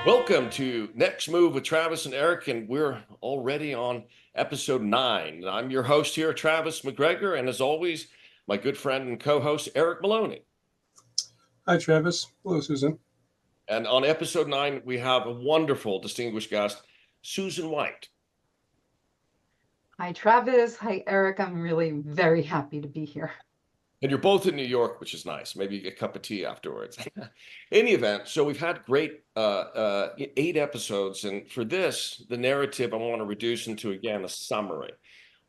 Welcome to Next Move with Travis and Eric, and we're already on episode 9. I'm your host here, Travis McGregor, and as always, my good friend and co-host, Eric Maloney. Hi, Travis. Hello, Susan. And on episode 9, we have a wonderful, distinguished guest, Susan White. Hi, Travis. Hi, Eric. I'm really very happy to be here. And you're both in New York, which is nice. Maybe a cup of tea afterwards. In any event, so we've had great 8 episodes. And for this, the narrative I want to reduce into, again, a summary.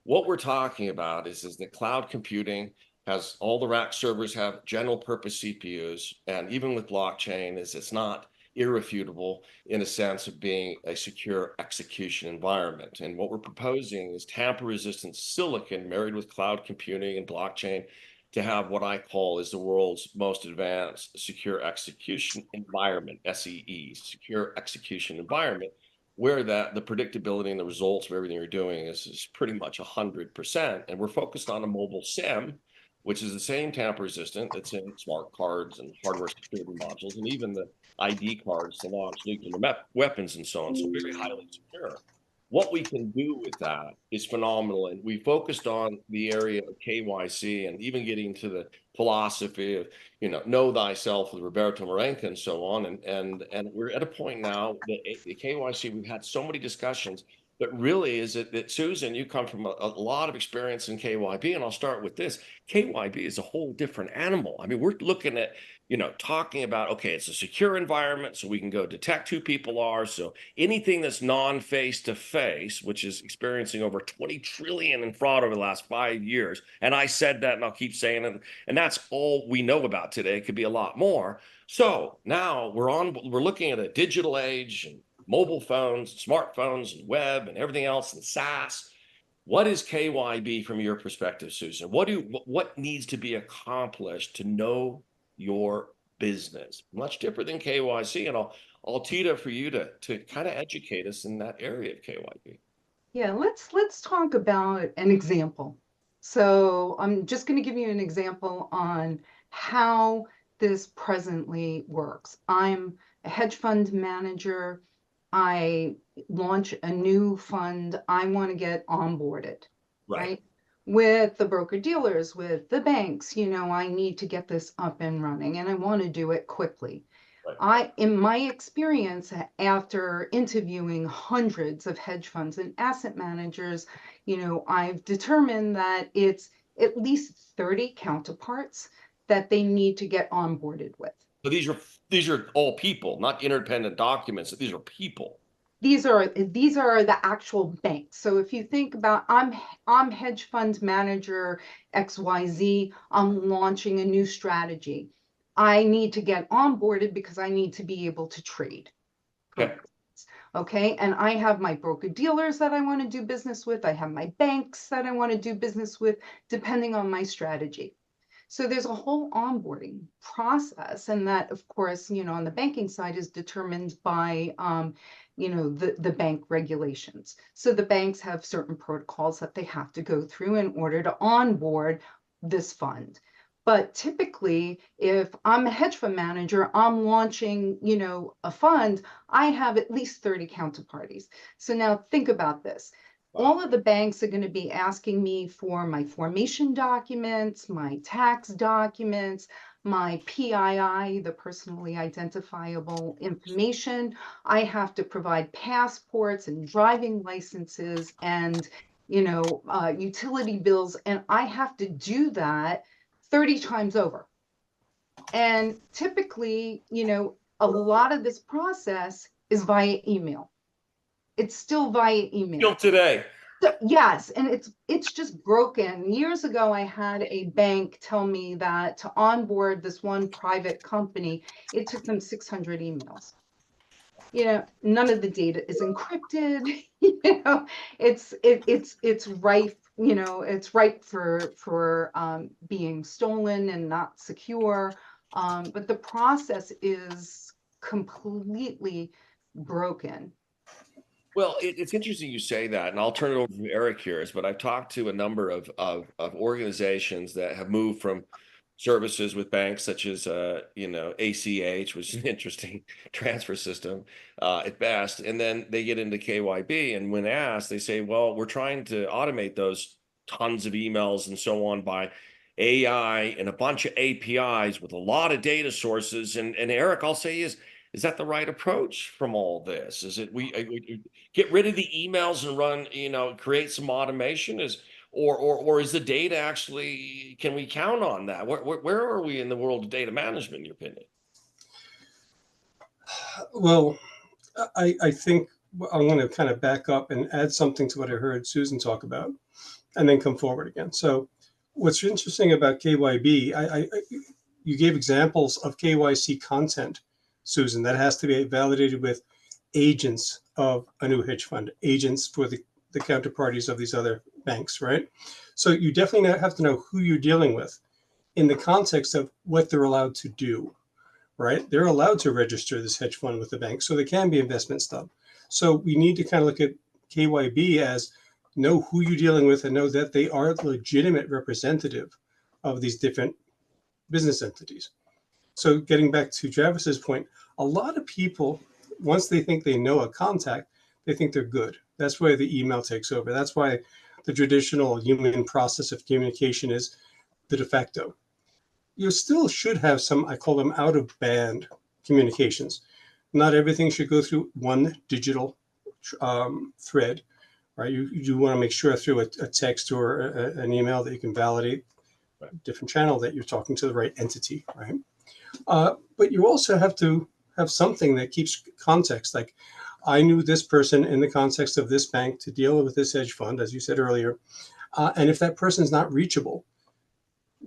What we're talking about is that cloud computing has all the rack servers have general purpose CPUs. And even with blockchain, it's not irrefutable in a sense of being a secure execution environment. And what we're proposing is tamper-resistant silicon married with cloud computing and blockchain to have what I call is the world's most advanced secure execution environment, SEE, secure execution environment, where the predictability and the results of everything you're doing is pretty much 100%. And we're focused on a mobile SIM, which is the same tamper resistant that's in smart cards and hardware security modules, and even the ID cards to launch nuclear weapons and so on, so very highly secure. What we can do with that is phenomenal. And we focused on the area of KYC and even getting to the philosophy of, know thyself with Roberto Marenca and so on. And we're at a point now that the KYC, we've had so many discussions, but really is it that, Susan, you come from a lot of experience in KYB, and I'll start with this. KYB is a whole different animal. I mean, we're looking at, talking about, okay, it's a secure environment, so we can go detect who people are. So anything that's non-face-to-face, which is experiencing over 20 trillion in fraud over the last 5 years. And I said that, and I'll keep saying it. And that's all we know about today. It could be a lot more. So now we're looking at a digital age and mobile phones, smartphones, and web, and everything else, and SaaS. What is KYB from your perspective, Susan? What needs to be accomplished to know your business? Much different than KYC, and I'll tee it up for you to kind of educate us in that area of KYB. Yeah, let's talk about an example. So I'm just going to give you an example on how this presently works. I'm a hedge fund manager. I launch a new fund. I want to get onboarded, right? With the broker dealers, with the banks, I need to get this up and running, and I want to do it quickly. Right. In my experience, after interviewing hundreds of hedge funds and asset managers, I've determined that it's at least 30 counterparts that they need to get onboarded with. So these are all people, not interdependent documents. These are people. These are the actual banks. So if you think about, I'm hedge fund manager XYZ, I'm launching a new strategy. I need to get onboarded because I need to be able to trade. Okay. And I have my broker dealers that I want to do business with. I have my banks that I want to do business with, depending on my strategy. So there's a whole onboarding process, and that, of course, on the banking side is determined by, the bank regulations. So the banks have certain protocols that they have to go through in order to onboard this fund. But typically, if I'm a hedge fund manager, I'm launching, a fund, I have at least 30 counterparties. So now think about this. All of the banks are going to be asking me for my formation documents, my tax documents, my PII, the personally identifiable information. I have to provide passports and driving licenses and, utility bills. And I have to do that 30 times over. And typically, a lot of this process is via email. It's still via email. Still today. So, yes, and it's just broken. Years ago, I had a bank tell me that to onboard this one private company, it took them 600 emails. None of the data is encrypted. It's rife. It's ripe for being stolen and not secure. But the process is completely broken. Well, it's interesting you say that, and I'll turn it over to Eric here. But I've talked to a number of organizations that have moved from services with banks such as ACH, which is an interesting transfer system at best, and then they get into KYB, and when asked, they say, "Well, we're trying to automate those tons of emails and so on by AI and a bunch of APIs with a lot of data sources." And Eric, I'll say is that the right approach from all this? Is it we get rid of the emails and run, create some automation? Or is the data actually, can we count on that? Where are we in the world of data management, in your opinion? Well, I think I'm going to kind of back up and add something to what I heard Susan talk about, and then come forward again. So, what's interesting about KYB, you gave examples of KYC content, Susan, that has to be validated with agents of a new hedge fund, agents for the counterparties of these other banks, right? So you definitely have to know who you're dealing with in the context of what they're allowed to do, right? They're allowed to register this hedge fund with the bank, so there can be investments done. So we need to kind of look at KYB as know who you're dealing with and know that they are legitimate representative of these different business entities. So getting back to Travis's point, a lot of people, once they think they know a contact, they think they're good. That's why the email takes over. That's why the traditional human process of communication is the de facto. You still should have some, I call them out of band communications. Not everything should go through one digital thread, right? You want to make sure through a text or an email that you can validate a different channel that you're talking to the right entity, right? But you also have to have something that keeps context. Like, I knew this person in the context of this bank to deal with this hedge fund, as you said earlier. And if that person is not reachable,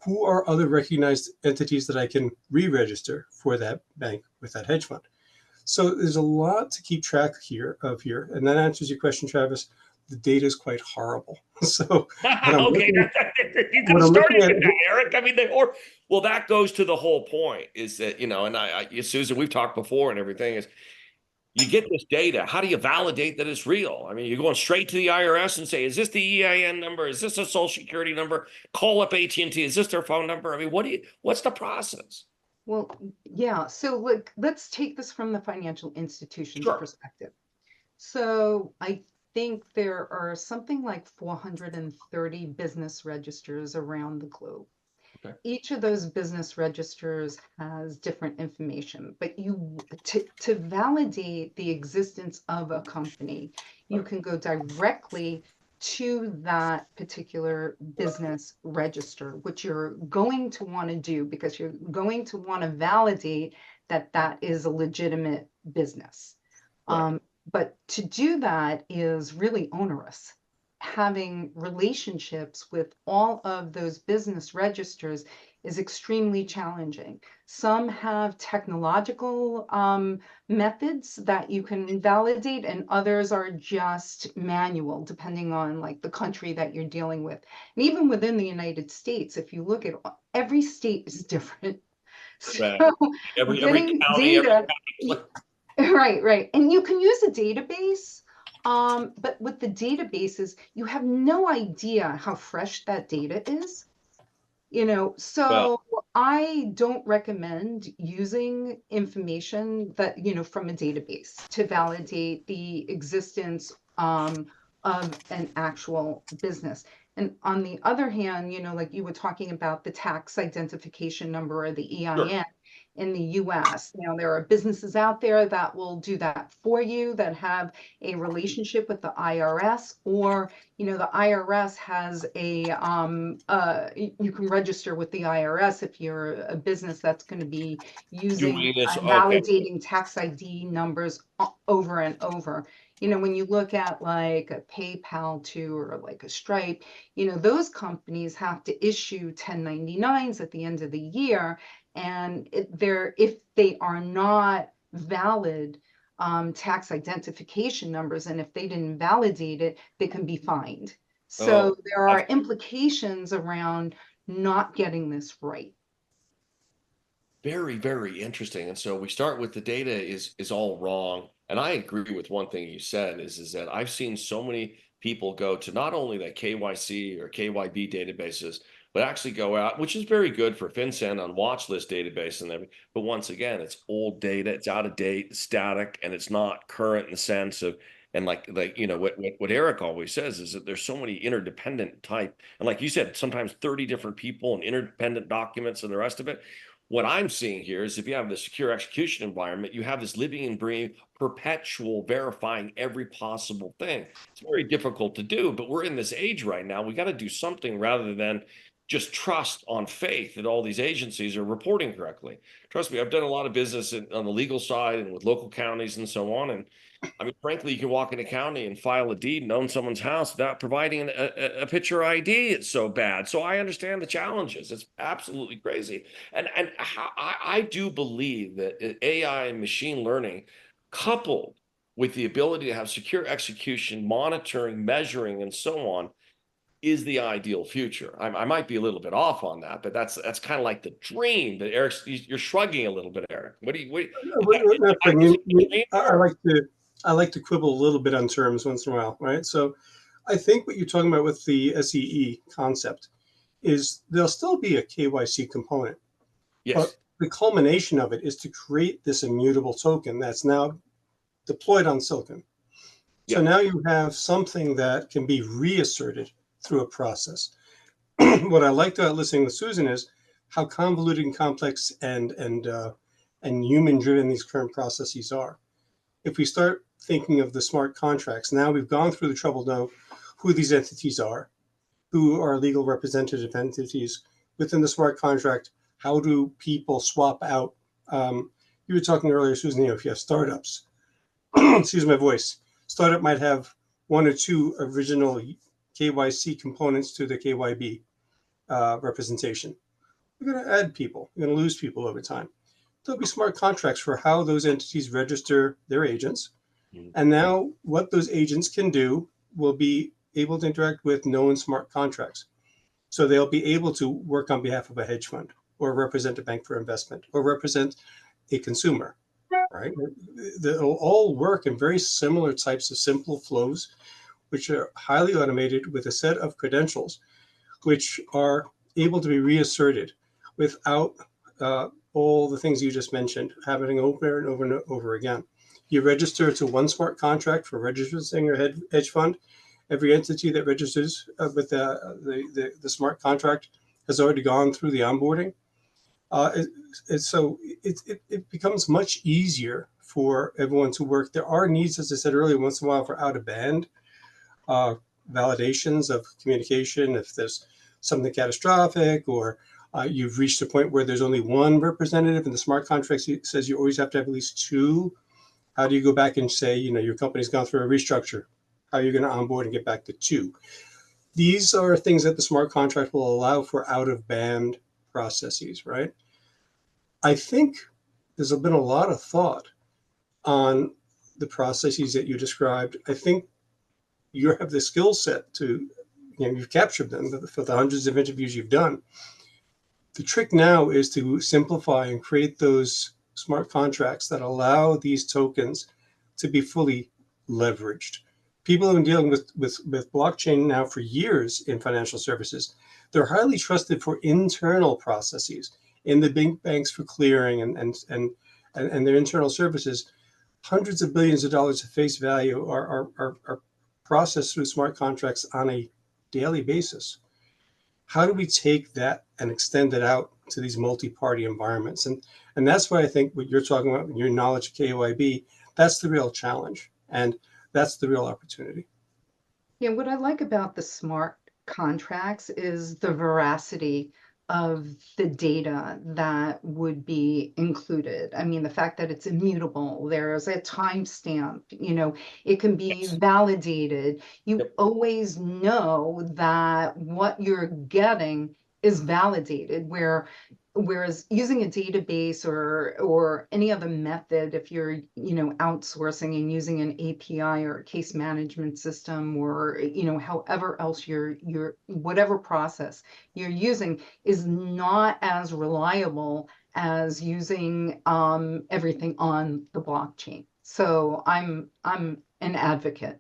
who are other recognized entities that I can re-register for that bank with that hedge fund? So there's a lot to keep track of here. And that answers your question, Travis. The data is quite horrible. So Okay, you could have started with that, Eric. I mean, well, that goes to the whole point is that, and Susan, we've talked before and everything is you get this data. How do you validate that it's real? I mean, you're going straight to the IRS and say, is this the EIN number? Is this a social security number? Call up AT&T. Is this their phone number? I mean, what's the process? Well, yeah. So let's take this from the financial institution's Sure. perspective. So I think there are something like 430 business registers around the globe. Okay. Each of those business registers has different information, but to validate the existence of a company, you can go directly to that particular business register, which you're going to want to do because you're going to want to validate that that is a legitimate business. Right. But to do that is really onerous. Having relationships with all of those business registers is extremely challenging. Some have technological methods that you can validate, and others are just manual, depending on like the country that you're dealing with. And even within the United States, if you look at every state is different. Right. So Every getting county, data, every right. And you can use a database, but with the databases, you have no idea how fresh that data is. well, So I don't recommend using information that, from a database to validate the existence of an actual business. And on the other hand, like you were talking about the tax identification number or the EIN. sure. In the US. Now, there are businesses out there that will do that for you that have a relationship with the IRS, or, the IRS has you can register with the IRS if you're a business that's going to be using Doing this, okay. validating tax ID numbers over and over. When you look at like a PayPal too, or like a Stripe, those companies have to issue 1099s at the end of the year. And if they are not valid tax identification numbers, and if they didn't validate it, they can be fined. So Oh, there are implications around not getting this right. Very, very interesting. And so we start with the data is all wrong. And I agree with one thing you said is that I've seen so many people go to not only the KYC or KYB databases, but actually go out, which is very good for FinCEN on watch list database and everything. But once again, it's old data, it's out of date, it's static, and it's not current in the sense of, and like what Eric always says is that there's so many interdependent type, and like you said, sometimes 30 different people and interdependent documents and the rest of it. What I'm seeing here is if you have the secure execution environment, you have this living and breathing, perpetual verifying every possible thing. It's very difficult to do, but we're in this age right now. We got to do something rather than just trust on faith that all these agencies are reporting correctly. Trust me, I've done a lot of business on the legal side and with local counties and so on. And I mean, frankly, you can walk in a county and file a deed and own someone's house without providing a picture ID. It's so bad. So I understand the challenges. It's absolutely crazy. And I do believe that AI and machine learning, coupled with the ability to have secure execution, monitoring, measuring, and so on, is the ideal future. I might be a little bit off on that, but that's kind of like the dream that Eric. You're shrugging a little bit, Eric. What do you? No, Craig, Is it the dream I or- I like to quibble a little bit on terms once in a while, right? So I think what you're talking about with the SEE concept is there'll still be a KYC component, but Yes. the culmination of it is to create this immutable token that's now deployed on silicon. So Yeah. now you have something that can be reasserted through a process. What I liked about listening to Susan is how convoluted and complex and human driven these current processes are. If we start thinking of the smart contracts, now we've gone through the trouble to know who these entities are, who are legal representative entities within the smart contract. How do people swap out? You were talking earlier, Susan, if you have startups, excuse my voice, startup might have one or two original KYC components to the KYB representation. You're going to add people, you're going to lose people over time. There'll be smart contracts for how those entities register their agents. Mhm. And now what those agents can do will be able to interact with known smart contracts. So they'll be able to work on behalf of a hedge fund or represent a bank for investment or represent a consumer, right? They'll all work in very similar types of simple flows, which are highly automated with a set of credentials, which are able to be reasserted without all the things you just mentioned, happening over and over and over again. You register to one smart contract for registering your hedge fund. Every entity that registers with the smart contract has already gone through the onboarding. It becomes much easier for everyone to work. There are needs, as I said earlier, once in a while for out of band uh, validations of communication. If there's something catastrophic or you've reached a point where there's only one representative and the smart contract says you always have to have at least two. How do you go back and say, your company's gone through a restructure? How are you going to onboard and get back to two? These are things that the smart contract will allow for out of band processes, right? I think there's been a lot of thought on the processes that you described. I think you have the skill set to, you've captured them for the hundreds of interviews you've done. The trick now is to simplify and create those smart contracts that allow these tokens to be fully leveraged. People have been dealing with blockchain now for years in financial services. They're highly trusted for internal processes in the big banks for clearing and their internal services. Hundreds of billions of dollars of face value are processed through smart contracts on a daily basis. How do we take that and extend it out to these multi-party environments? And that's why I think what you're talking about, your knowledge of KYB, that's the real challenge. And that's the real opportunity. Yeah, what I like about the smart contracts is the veracity of the data that would be included. I mean, the fact that it's immutable, there's a timestamp, it can be Yes. validated. You Yep. always know that what you're getting is validated, where whereas using a database or any other method, if you're, outsourcing and using an API or a case management system, or, however else your whatever process you're using, is not as reliable as using everything on the blockchain. So I'm an advocate.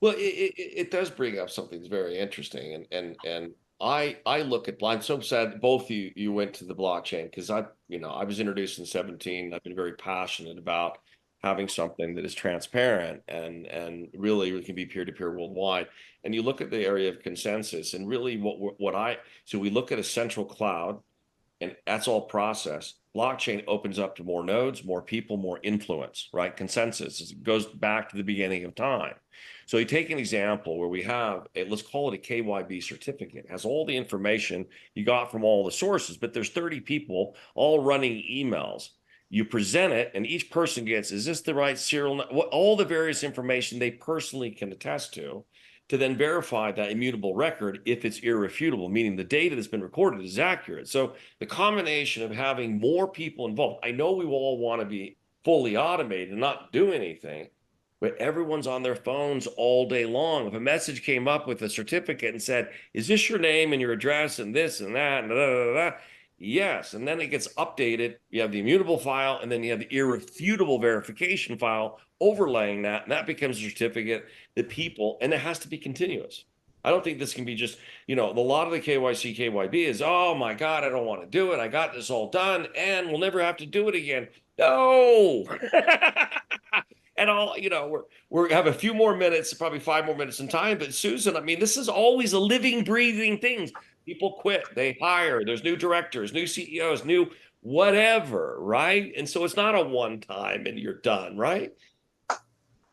Well, it does bring up something that's very interesting, and I look at, I'm so sad both you went to the blockchain, because I was introduced in 17. I've been very passionate about having something that is transparent and really can be peer-to-peer worldwide. And you look at the area of consensus, and really so we look at a central cloud, and that's all process. Blockchain opens up to more nodes, more people, more influence, right? Consensus. It goes back to the beginning of time. So you take an example where we have let's call it a KYB certificate. It has all the information you got from all the sources, but there's 30 people all running emails. You present it, and each person gets, is this the right serial? All the various information they personally can attest to then verify that immutable record if it's irrefutable, meaning the data that's been recorded is accurate. So the combination of having more people involved, I know we will all want to be fully automated and not do anything, but everyone's on their phones all day long. If a message came up with a certificate and said, is this your name and your address and this and that, and da, da, da, da, yes, and then it gets updated. You have the immutable file, and then you have the irrefutable verification file overlaying that, and that becomes a certificate that people, and it has to be continuous. I don't think this can be just, a lot of the KYC, KYB is, oh my God, I don't want to do it. I got this all done, and we'll never have to do it again. No. And we have a few more minutes, probably 5 more minutes in time. But Susan, I mean, this is always a living, breathing thing. People quit, they hire, there's new directors, new CEOs, new whatever, right? And so it's not a one time and you're done, right?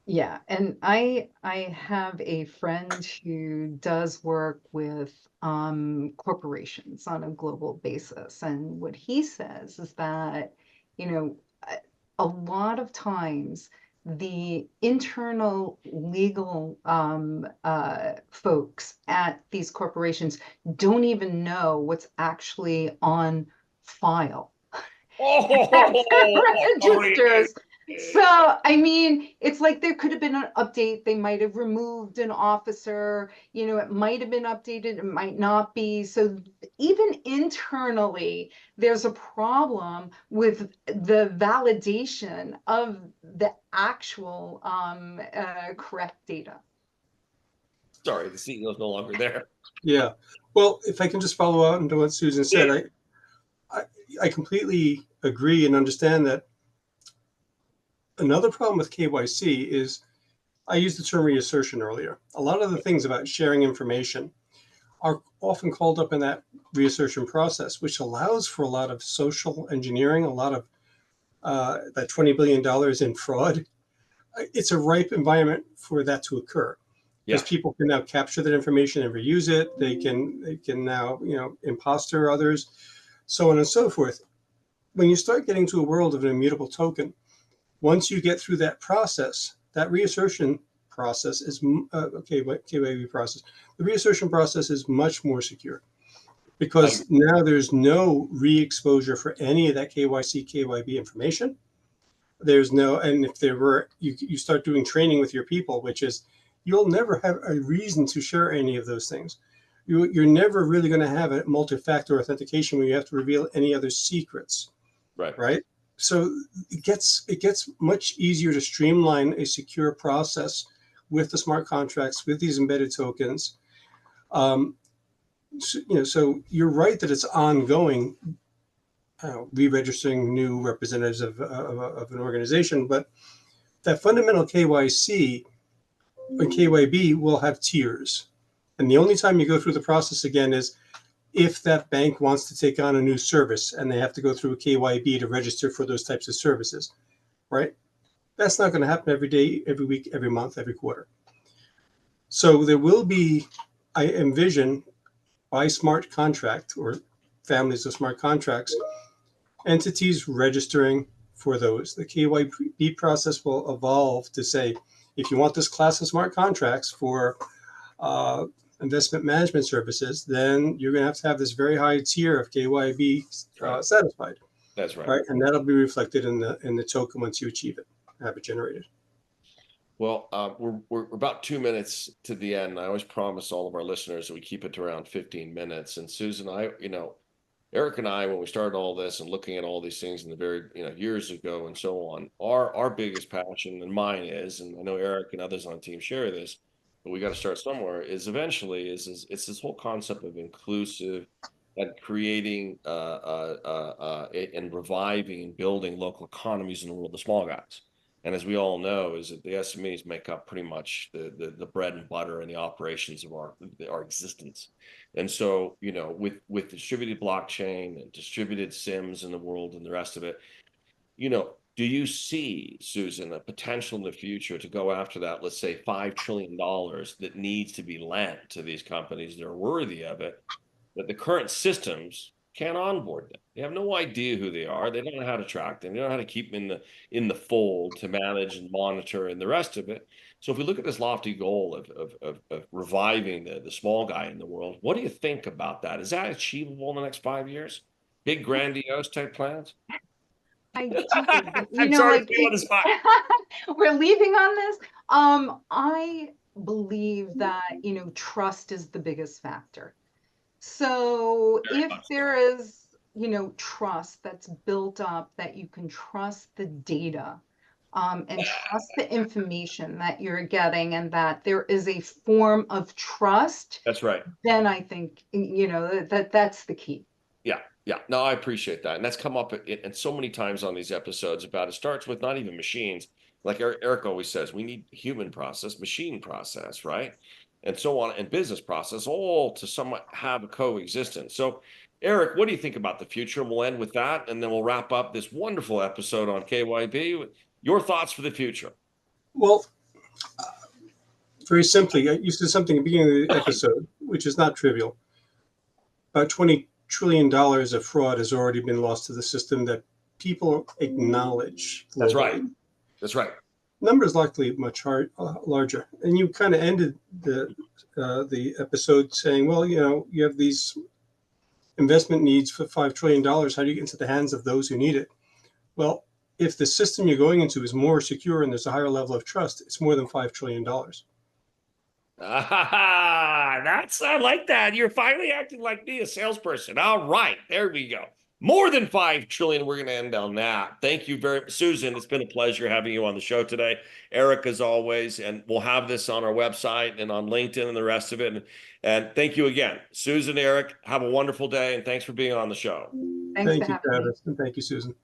Yeah, and I have a friend who does work with corporations on a global basis, and what he says is that, you know, a a lot of times the internal legal folks at these corporations don't even know what's actually on file at Oh, the yeah. registers. So, I mean, it's like there could have been an update. They might have removed an officer, it might have been updated, it might not be. So, even internally, there's a problem with the validation of the actual correct data. Sorry, the CEO is no longer there. Yeah. Well, if I can just follow up into what Susan said, I, I completely agree and understand that. Another problem with KYC is, I used the term reassertion earlier. A lot of the things about sharing information are often called up in that reassertion process, which allows for a lot of social engineering, a lot of that $20 billion in fraud. It's a ripe environment for that to occur, because Yeah. people can now capture that information and reuse it. They can now, imposter others, so on and so forth. When you start getting to a world of an immutable token, once you get through that process, that reassertion process is KYB process. The reassertion process is much more secure, I, because now there's no re-exposure for any of that KYC, KYB information. There's no, and if there were, you start doing training with your people, which is, you'll never have a reason to share any of those things. You're never really going to have a multi-factor authentication where you have to reveal any other secrets, right. right? So it gets much easier to streamline a secure process with the smart contracts, with these embedded tokens. So you're right that it's ongoing, re-registering new representatives of an organization, but that fundamental KYC and KYB will have tiers. And the only time you go through the process again is if that bank wants to take on a new service and they have to go through a KYB to register for those types of services, right? That's not going to happen every day, every week, every month, every quarter. So there will be, I envision, by smart contract or families of smart contracts, entities registering for those. The KYB process will evolve to say, if you want this class of smart contracts for investment management services, then you're going to have this very high tier of KYB satisfied. That's right. Right, and that'll be reflected in the token once you achieve it, have it generated. Well, we're about 2 minutes to the end. I always promise all of our listeners that we keep it to around 15 minutes. And Susan, Eric and I, when we started all this and looking at all these things in the very, years ago and so on, our biggest passion, and mine is, and I know Eric and others on the team share this, but we got to start somewhere, is eventually it's this whole concept of inclusive and creating and reviving and building local economies in the world, the small guys. And as we all know, is that the SMEs make up pretty much the bread and butter and the operations of our existence. And so, with distributed blockchain and distributed SIMs in the world and the rest of it, do you see, Susan, a potential in the future to go after that, let's say $5 trillion that needs to be lent to these companies that are worthy of it, that the current systems can't onboard them? They have no idea who they are. They don't know how to track them. They don't know how to keep them in the fold to manage and monitor and the rest of it. So if we look at this lofty goal of reviving the small guy in the world, what do you think about that? Is that achievable in the next 5 years? Big grandiose type plans? I do. I'm sorry to put you on the spot. We're leaving on this. I believe that, trust is the biggest factor. So Very if much there so. is, trust that's built up, that you can trust the data, and trust the information that you're getting, and that there is a form of trust, That's right. then I think, that's the key. Yeah. Yeah. No, I appreciate that. And that's come up and so many times on these episodes about it starts with not even machines. Like Eric always says, we need human process, machine process, right? And so on, and business process, all to somewhat have a coexistence. So, Eric, what do you think about the future? And we'll end with that, and then we'll wrap up this wonderful episode on KYB. Your thoughts for the future? Well, very simply, you said something at the beginning of the episode, which is not trivial. About $20 trillion of fraud has already been lost to the system that people acknowledge globally. That's right. That's right. Numbers likely much larger. And you kind of ended the episode saying, well, you have these investment needs for $5 trillion. How do you get into the hands of those who need it? Well, if the system you're going into is more secure and there's a higher level of trust, it's more than $5 trillion. I like that. You're finally acting like me, a salesperson. All right, there we go. More than 5 trillion. We're going to end on that. Thank you very much, Susan. It's been a pleasure having you on the show today. Eric, as always, and we'll have this on our website and on LinkedIn and the rest of it. And thank you again, Susan, Eric. Have a wonderful day, and thanks for being on the show. Thanks Thank for you, having me. Travis, and thank you, Susan.